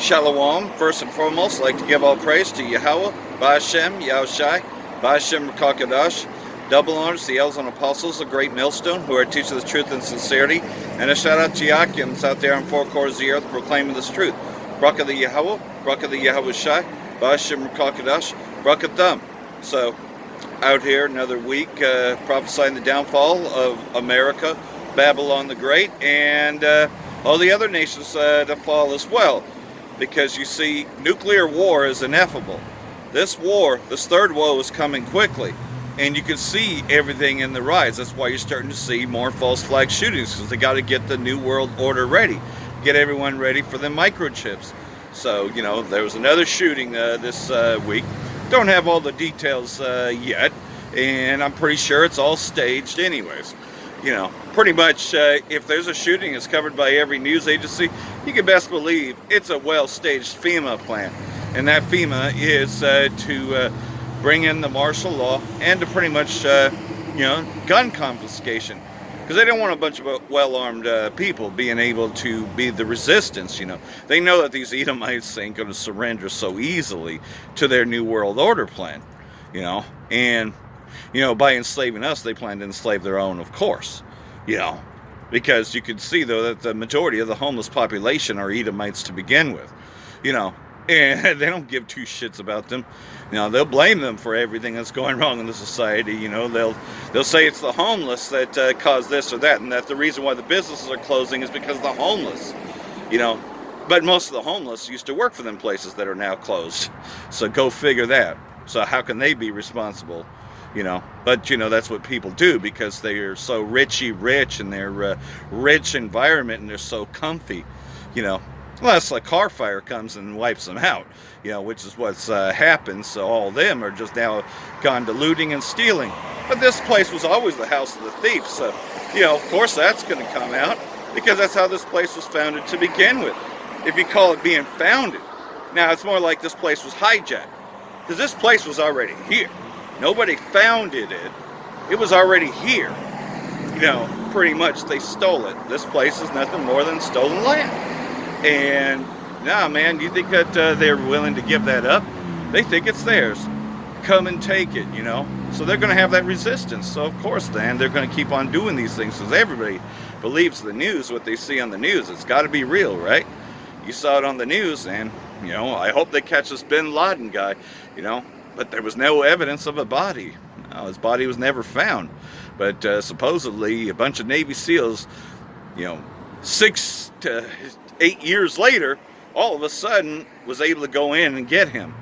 Shalom. First and foremost, I'd like to give all praise to Yahweh, Ba'ashem, Yahushai, Ba'ashem Rakakadash. Double honors to the elders and apostles, a great millstone, who are teaching the truth and sincerity. And a shout out to Yakims out there on four corners of the earth proclaiming this truth. Bracha the Yahweh, Bracha the Yahushai, Ba'ashem Rakakadash, Bracha them. So, out here another week, prophesying the downfall of America, Babylon the Great, and all the other nations to fall as well. Because you see, nuclear war is ineffable. This war, this third woe, is coming quickly. And you can see everything in the rise. That's why you're starting to see more false flag shootings, because they got to get the New World Order ready. Get everyone ready for the microchips. So, you know, there was another shooting this week. Don't have all the details yet. And I'm pretty sure it's all staged anyways. You know, pretty much if there's a shooting, it's covered by every news agency. You can best believe it's a well-staged FEMA plan. And that FEMA is to bring in the martial law and to pretty much, gun confiscation. Because they don't want a bunch of well-armed people being able to be the resistance, you know. They know that these Edomites ain't going to surrender so easily to their New World Order plan, you know. And by enslaving us, they plan to enslave their own, of course, because you can see, though, that the majority of the homeless population are Edomites to begin with, and they don't give two shits about them. They'll blame them for everything that's going wrong in the society. They'll say it's the homeless that caused this or that, and that the reason why the businesses are closing is because of the homeless, But most of the homeless used to work for them places that are now closed, so go figure that. So how can they be responsible? But that's what people do, because they are so rich in their rich environment, and they're so comfy, unless a car fire comes and wipes them out, which is what's happened. So all of them are just now gone to looting and stealing. But this place was always the house of the thief, so of course that's going to come out, because that's how this place was founded to begin with, if you call it being founded. Now it's more like this place was hijacked, because this place was already here. Nobody founded it. It was already here. Pretty much they stole it. This place is nothing more than stolen land. And, nah, man, you think that they're willing to give that up? They think it's theirs. Come and take it, So they're going to have that resistance. So, of course, then, they're going to keep on doing these things, because everybody believes the news, what they see on the news. It's got to be real, right? You saw it on the news, and, I hope they catch this Bin Laden guy, But there was no evidence of a body. His body was never found. But supposedly a bunch of Navy SEALs, 6 to 8 years later, all of a sudden was able to go in and get him.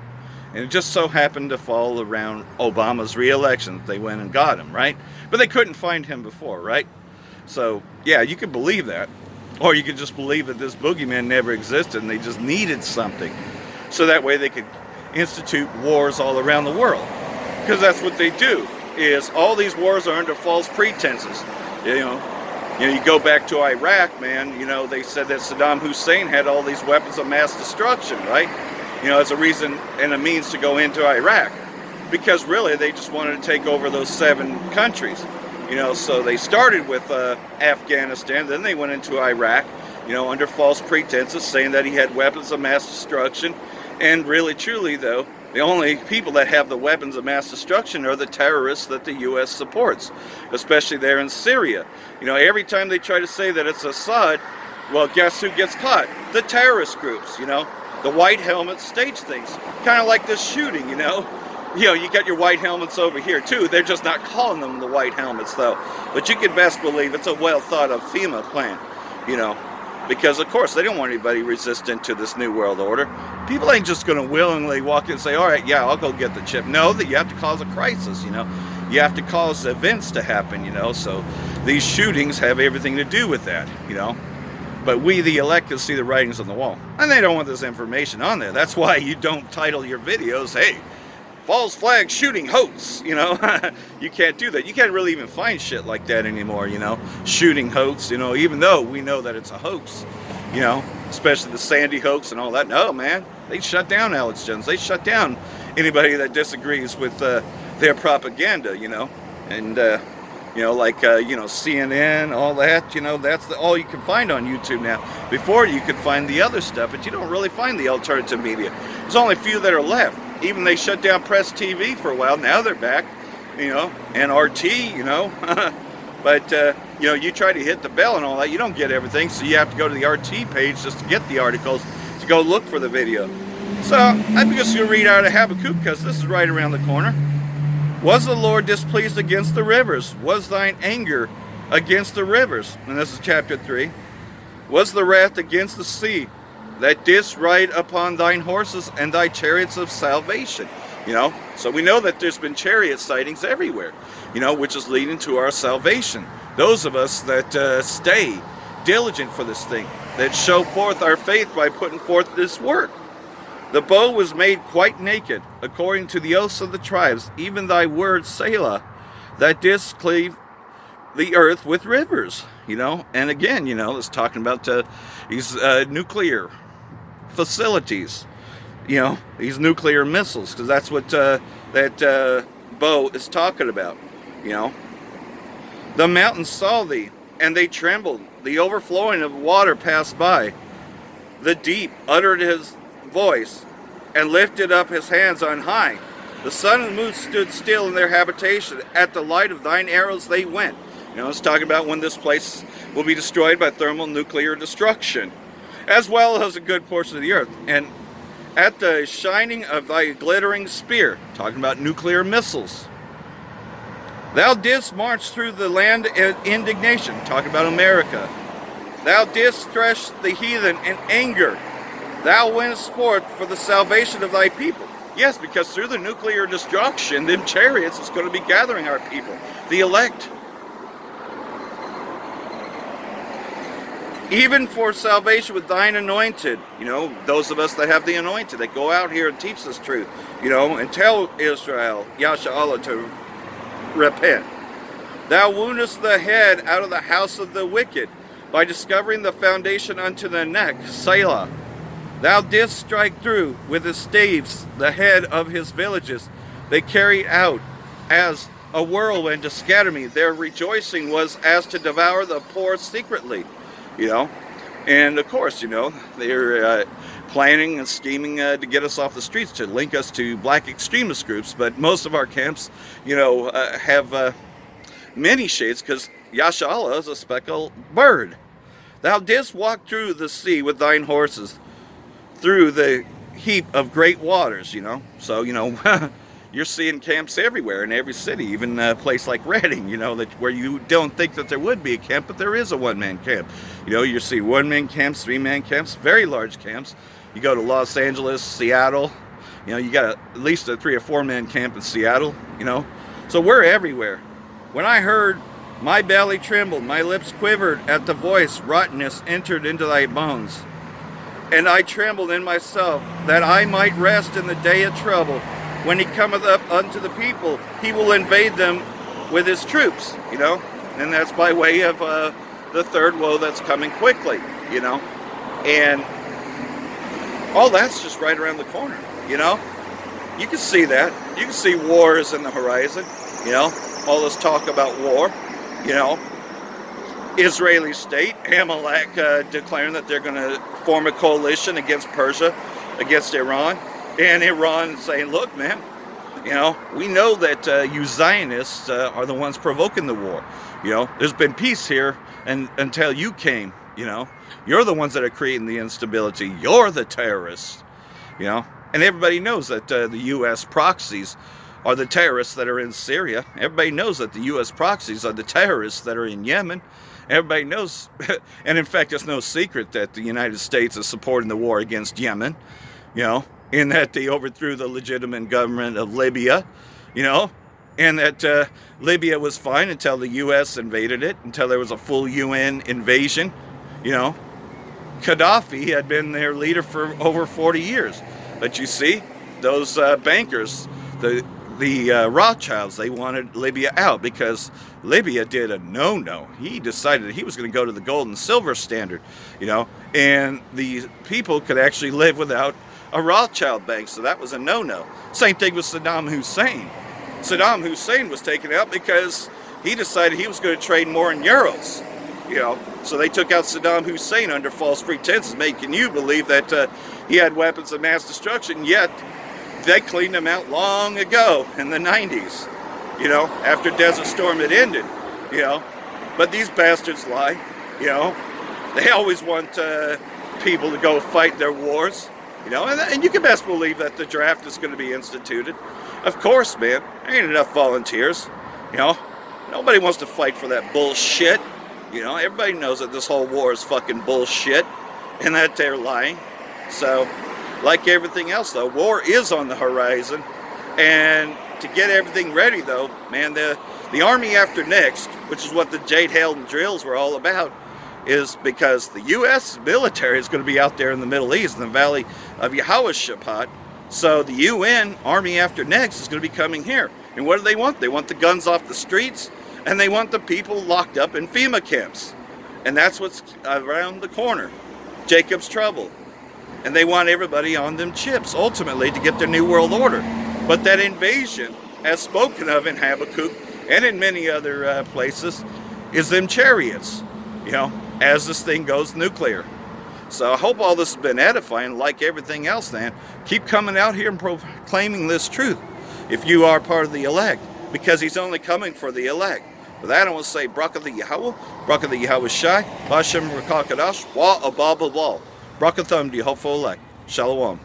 And it just so happened to fall around Obama's re-election that they went and got him, right? But they couldn't find him before, right? So, yeah, you could believe that. Or you could just believe that this boogeyman never existed and they just needed something. So that way they could institute wars all around the world, because that's what they do. Is all these wars are under false pretenses. You go back to Iraq, man. They said that Saddam Hussein had all these weapons of mass destruction, right? As a reason and a means to go into Iraq, because really they just wanted to take over those 7 countries. So they started with Afghanistan, then they went into Iraq, under false pretenses, saying that he had weapons of mass destruction. And really, truly, though, the only people that have the weapons of mass destruction are the terrorists that the U.S. supports, especially there in Syria. Every time they try to say that it's Assad, well, guess who gets caught? The terrorist groups, The white helmets stage things. Kind of like this shooting, you got your white helmets over here, too. They're just not calling them the white helmets, though. But you can best believe it's a well-thought-of FEMA plan, Because, of course, they don't want anybody resistant to this New World Order. People ain't just going to willingly walk in and say, all right, yeah, I'll go get the chip. No, that you have to cause a crisis, You have to cause events to happen, So these shootings have everything to do with that, But we, the elect, can see the writings on the wall. And they don't want this information on there. That's why you don't title your videos, hey, false flag shooting hoax, You can't do that. You can't really even find shit like that anymore, Shooting hoax, even though we know that it's a hoax, especially the Sandy hoax and all that. No, man, they shut down Alex Jones. They shut down anybody that disagrees with their propaganda, And You know, like, CNN, all that, that's all you can find on YouTube now. Before, you could find the other stuff, but you don't really find the alternative media. There's only a few that are left. Even they shut down Press TV for a while. Now they're back, and RT, But, you try to hit the bell and all that, you don't get everything, so you have to go to the RT page just to get the articles, to go look for the video. So, I'm just going to read out of Habakkuk, because this is right around the corner. Was the Lord displeased against the rivers? Was thine anger against the rivers? And this is chapter 3. Was the wrath against the sea, that didst ride upon thine horses and thy chariots of salvation? So we know that there's been chariot sightings everywhere, which is leading to our salvation. Those of us that stay diligent for this thing, that show forth our faith by putting forth this work. The bow was made quite naked, according to the oaths of the tribes, even thy word, Selah, that didst cleave the earth with rivers, And again, it's talking about these nuclear facilities, these nuclear missiles, because that's what that bow is talking about, The mountains saw thee, and they trembled. The overflowing of water passed by. The deep uttered his voice and lifted up his hands on high. The sun and the moon stood still in their habitation. At the light of thine arrows they went. It's talking about when this place will be destroyed by thermonuclear destruction, as well as a good portion of the earth. And at the shining of thy glittering spear, talking about nuclear missiles, thou didst march through the land in indignation, talking about America. Thou didst thresh the heathen in anger. Thou wentest forth for the salvation of thy people. Yes, because through the nuclear destruction, them chariots is going to be gathering our people, the elect. Even for salvation with thine anointed, those of us that have the anointed, that go out here and teach this truth, and tell Israel, Yasha'Allah, to repent. Thou woundest the head out of the house of the wicked, by discovering the foundation unto the neck, Selah. Thou didst strike through with his staves the head of his villages. They carried out as a whirlwind to scatter me. Their rejoicing was as to devour the poor secretly, And of course, they're planning and scheming to get us off the streets, to link us to black extremist groups. But most of our camps, have many shades, because Yasha'Allah is a speckled bird. Thou didst walk through the sea with thine horses, through the heap of great waters, So, you're seeing camps everywhere in every city, even a place like Redding, where you don't think that there would be a camp, but there is a one-man camp. You see one-man camps, three-man camps, very large camps. You go to Los Angeles, Seattle, you got at least a 3 or 4-man camp in Seattle, So we're everywhere. When I heard, my belly trembled, my lips quivered at the voice, rottenness entered into thy bones. And I trembled in myself, that I might rest in the day of trouble. When he cometh up unto the people, he will invade them with his troops, And that's by way of the third woe that's coming quickly, And all that's just right around the corner, You can see that. You can see war is in the horizon, All this talk about war, Israeli state, Amalek declaring that they're going to form a coalition against Persia, against Iran, and Iran saying, look, man, we know that you Zionists are the ones provoking the war. There's been peace here until you came, You're the ones that are creating the instability. You're the terrorists, And everybody knows that the U.S. proxies are the terrorists that are in Syria. Everybody knows that the U.S. proxies are the terrorists that are in Yemen. Everybody knows, and in fact, it's no secret that the United States is supporting the war against Yemen, in that they overthrew the legitimate government of Libya, and that Libya was fine until the U.S. invaded it, until there was a full UN invasion, Gaddafi had been their leader for over 40 years. But you see, those bankers, the Rothschilds, they wanted Libya out because Libya did a no-no. He decided that he was going to go to the gold and silver standard, and the people could actually live without a Rothschild bank, so that was a no-no. Same thing with Saddam Hussein. Saddam Hussein was taken out because he decided he was going to trade more in euros. So they took out Saddam Hussein under false pretenses, making you believe that he had weapons of mass destruction, yet they cleaned him out long ago in the 90s, after Desert Storm had ended, But these bastards lie, They always want people to go fight their wars, and you can best believe that the draft is going to be instituted. Of course, man, there ain't enough volunteers, Nobody wants to fight for that bullshit. Everybody knows that this whole war is fucking bullshit and that they're lying. So, like everything else though, war is on the horizon. And to get everything ready though, man, the Army After Next, which is what the Jade Helm drills were all about, is because the U.S. military is going to be out there in the Middle East, in the Valley of Yehoshaphat. So the UN Army After Next is going to be coming here. And what do they want? They want the guns off the streets, and they want the people locked up in FEMA camps. And that's what's around the corner. Jacob's Trouble. And they want everybody on them chips, ultimately, to get their New World Order. But that invasion, as spoken of in Habakkuk and in many other places, is them chariots, as this thing goes nuclear. So I hope all this has been edifying. Like everything else, then, keep coming out here and proclaiming this truth if you are part of the elect, because he's only coming for the elect. For that, I want to say, Bracha the Yahweh, Bracha the Yahweh Shai, Bashem Rakakadash, Wa Abba Babal, Bracha Thum, the hopeful elect. Shalom.